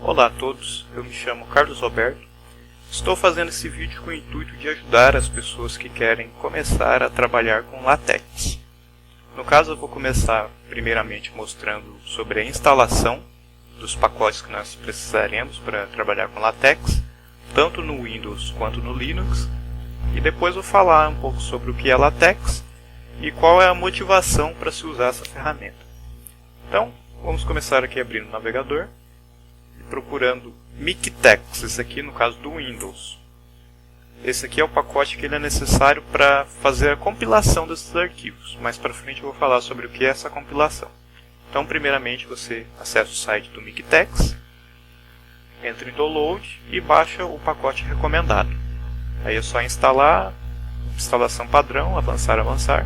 Olá a todos, eu me chamo Carlos Roberto. Estou fazendo esse vídeo com o intuito de ajudar as pessoas que querem começar a trabalhar com LaTeX. No caso, eu vou começar primeiramente mostrando sobre a instalação dos pacotes que nós precisaremos para trabalhar com LaTeX, tanto no Windows quanto no Linux, e depois vou falar um pouco sobre o que é LaTeX e qual é a motivação para se usar essa ferramenta. Então, vamos começar aqui abrindo o navegador e procurando Miktex, esse aqui no caso do Windows. Esse aqui é o pacote que ele é necessário para fazer a compilação desses arquivos. Mais para frente eu vou falar sobre o que é essa compilação. Então, primeiramente você acessa o site do Miktex, entra em Download e baixa o pacote recomendado. Aí é só instalar, instalação padrão, avançar.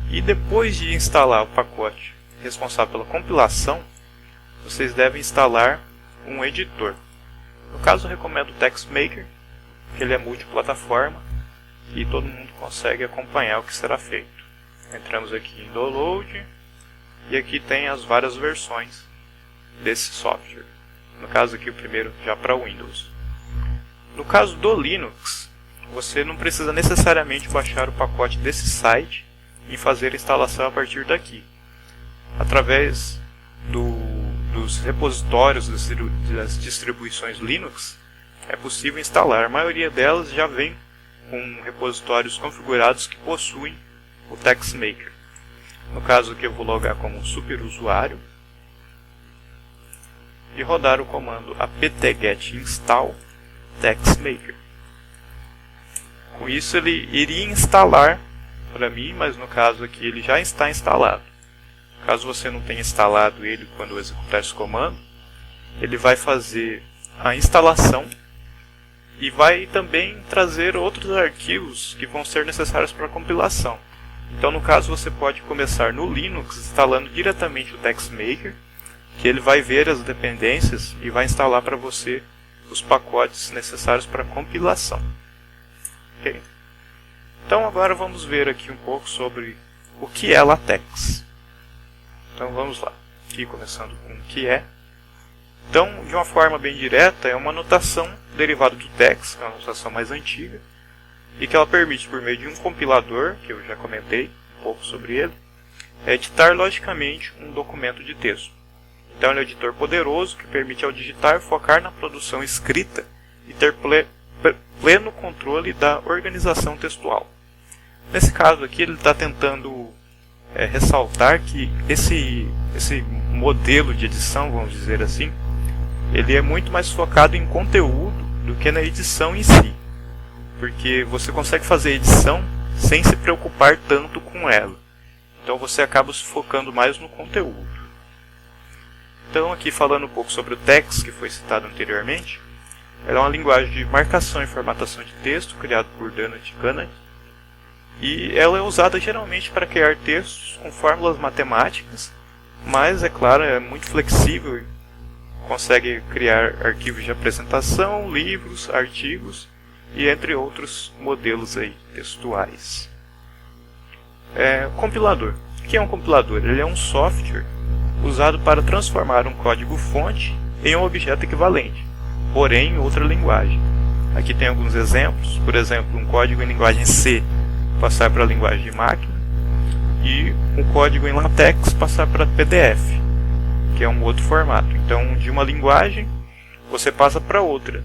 E depois de instalar o pacote responsável pela compilação, vocês devem instalar um editor. No caso, eu recomendo o TextMaker, que ele é multiplataforma e todo mundo consegue acompanhar o que será feito. Entramos aqui em Download e aqui tem as várias versões desse software. No caso aqui o primeiro já para Windows. No caso do Linux, você não precisa necessariamente baixar o pacote desse site e fazer a instalação a partir daqui. Através dos repositórios das distribuições Linux, é possível instalar. A maioria delas já vem com repositórios configurados que possuem o TextMaker. No caso aqui eu vou logar como superusuário e rodar o comando apt-get install TextMaker. Com isso ele iria instalar para mim, mas no caso aqui ele já está instalado. Caso você não tenha instalado ele quando eu executar esse comando, ele vai fazer a instalação e vai também trazer outros arquivos que vão ser necessários para a compilação. Então, no caso, você pode começar no Linux instalando diretamente o TextMaker, que ele vai ver as dependências e vai instalar para você os pacotes necessários para a compilação. Okay? Então, agora vamos ver aqui um pouco sobre o que é LaTeX. Então, vamos lá. Aqui, começando com o que é. Então, de uma forma bem direta, é uma notação derivada do TeX, é uma notação mais antiga, e que ela permite, por meio de um compilador, que eu já comentei um pouco sobre ele, editar logicamente um documento de texto. Então, ele é um editor poderoso que permite ao digitar focar na produção escrita e ter pleno controle da organização textual. Nesse caso aqui, ele está tentando ressaltar que esse modelo de edição, vamos dizer assim, ele é muito mais focado em conteúdo do que na edição em si, porque você consegue fazer edição sem se preocupar tanto com ela. Então você acaba se focando mais no conteúdo. Então, aqui falando um pouco sobre o TeX, que foi citado anteriormente, ela é uma linguagem de marcação e formatação de texto criada por Donald Knuth, e ela é usada geralmente para criar textos com fórmulas matemáticas, mas é claro, é muito flexível e consegue criar arquivos de apresentação, livros, artigos e entre outros modelos aí, textuais. Compilador. O que é um compilador? Ele é um software usado para transformar um código-fonte em um objeto equivalente, porém em outra linguagem. Aqui tem alguns exemplos, por exemplo, um código em linguagem C passar para a linguagem de máquina e um código em LaTeX passar para PDF, que é um outro formato. Então, de uma linguagem você passa para outra,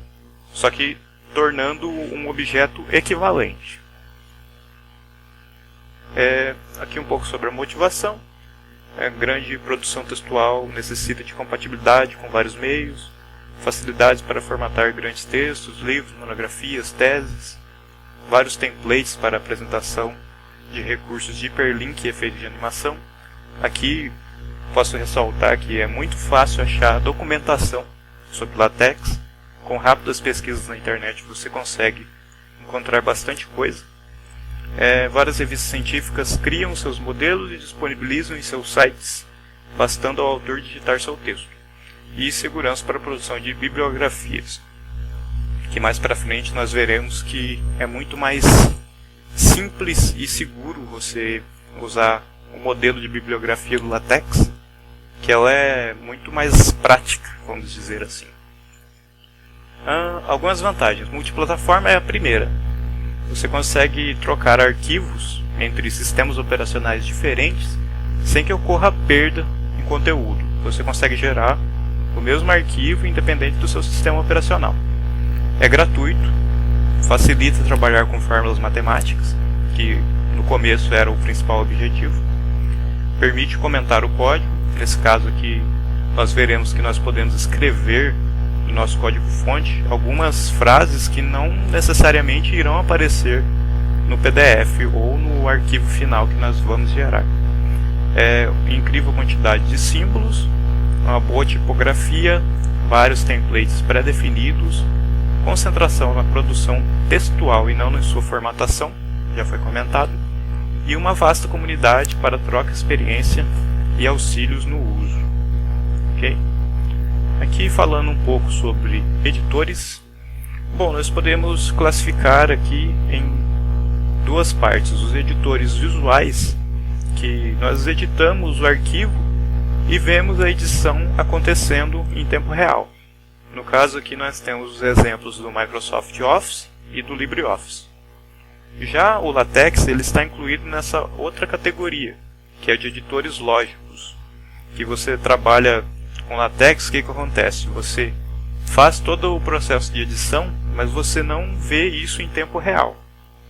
só que tornando um objeto equivalente. Aqui um pouco sobre a motivação. Grande produção textual necessita de compatibilidade com vários meios, facilidades para formatar grandes textos, livros, monografias, teses, vários templates para apresentação de recursos de hiperlink e efeitos de animação. Aqui posso ressaltar que é muito fácil achar documentação sobre LaTeX. Com rápidas pesquisas na internet você consegue encontrar bastante coisa. Várias revistas científicas criam seus modelos e disponibilizam em seus sites, bastando ao autor digitar seu texto. E segurança para a produção de bibliografias, que mais para frente nós veremos que é muito mais simples e seguro você usar o modelo de bibliografia do LaTeX que ela é muito mais prática, vamos dizer assim. Algumas vantagens. Multiplataforma é a primeira. Você consegue trocar arquivos entre sistemas operacionais diferentes sem que ocorra perda em conteúdo. Você consegue gerar o mesmo arquivo independente do seu sistema operacional. É gratuito, facilita trabalhar com fórmulas matemáticas, que no começo era o principal objetivo. Permite comentar o código. Nesse caso aqui, nós veremos que nós podemos escrever no nosso código-fonte algumas frases que não necessariamente irão aparecer no PDF ou no arquivo final que nós vamos gerar. Incrível quantidade de símbolos, uma boa tipografia, vários templates pré-definidos, concentração na produção textual e não na sua formatação, já foi comentado, e uma vasta comunidade para troca de experiência e auxílios no uso. Ok? Aqui falando um pouco sobre editores. Bom, nós podemos classificar aqui em duas partes: os editores visuais, que nós editamos o arquivo e vemos a edição acontecendo em tempo real. No caso aqui nós temos os exemplos do Microsoft Office e do LibreOffice. Já o LaTeX ele está incluído nessa outra categoria, que é de editores lógicos, que você trabalha com LaTeX. O que acontece? Você faz todo o processo de edição, mas você não vê isso em tempo real.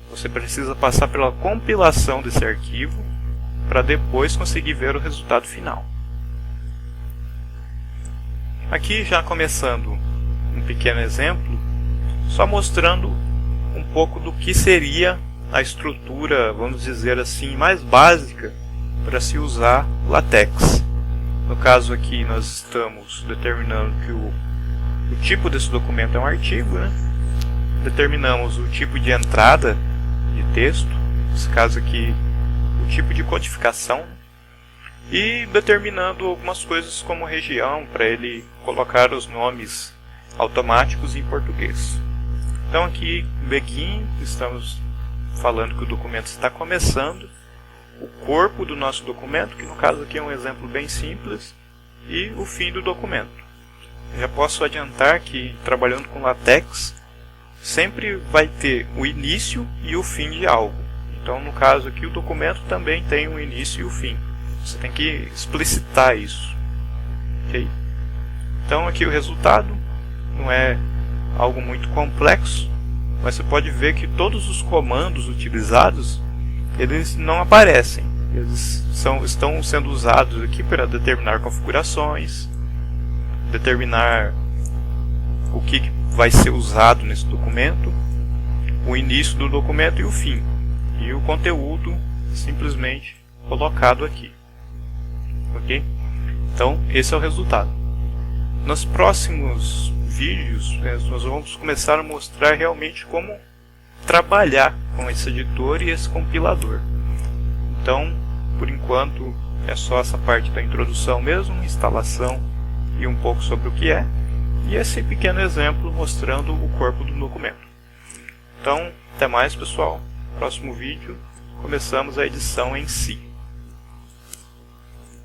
Você precisa passar pela compilação desse arquivo para depois conseguir ver o resultado final. Aqui já começando um pequeno exemplo, só mostrando um pouco do que seria a estrutura, vamos dizer assim, mais básica para se usar LaTeX. No caso aqui nós estamos determinando que o tipo desse documento é um artigo, né? Determinamos o tipo de entrada de texto, nesse caso aqui o tipo de codificação, e determinando algumas coisas como região para ele colocar os nomes automáticos em português. Então aqui begin, estamos falando que o documento está começando, o corpo do nosso documento, que no caso aqui é um exemplo bem simples, e o fim do documento. Já posso adiantar que trabalhando com LaTeX sempre vai ter o início e o fim de algo. Então no caso aqui o documento também tem um início e o fim. Você tem que explicitar isso. Okay? Então aqui o resultado não é algo muito complexo, mas você pode ver que todos os comandos utilizados eles não aparecem. Eles estão sendo usados aqui para determinar configurações, determinar o que vai ser usado nesse documento, o início do documento e o fim, e o conteúdo simplesmente colocado aqui. Ok? Então esse é o resultado. Nos próximos vídeos nós vamos começar a mostrar realmente como trabalhar com esse editor e esse compilador. Então, por enquanto é só essa parte da introdução mesmo, instalação e um pouco sobre o que é, e esse pequeno exemplo mostrando o corpo do documento. Então, até mais pessoal. Próximo vídeo começamos a edição em si.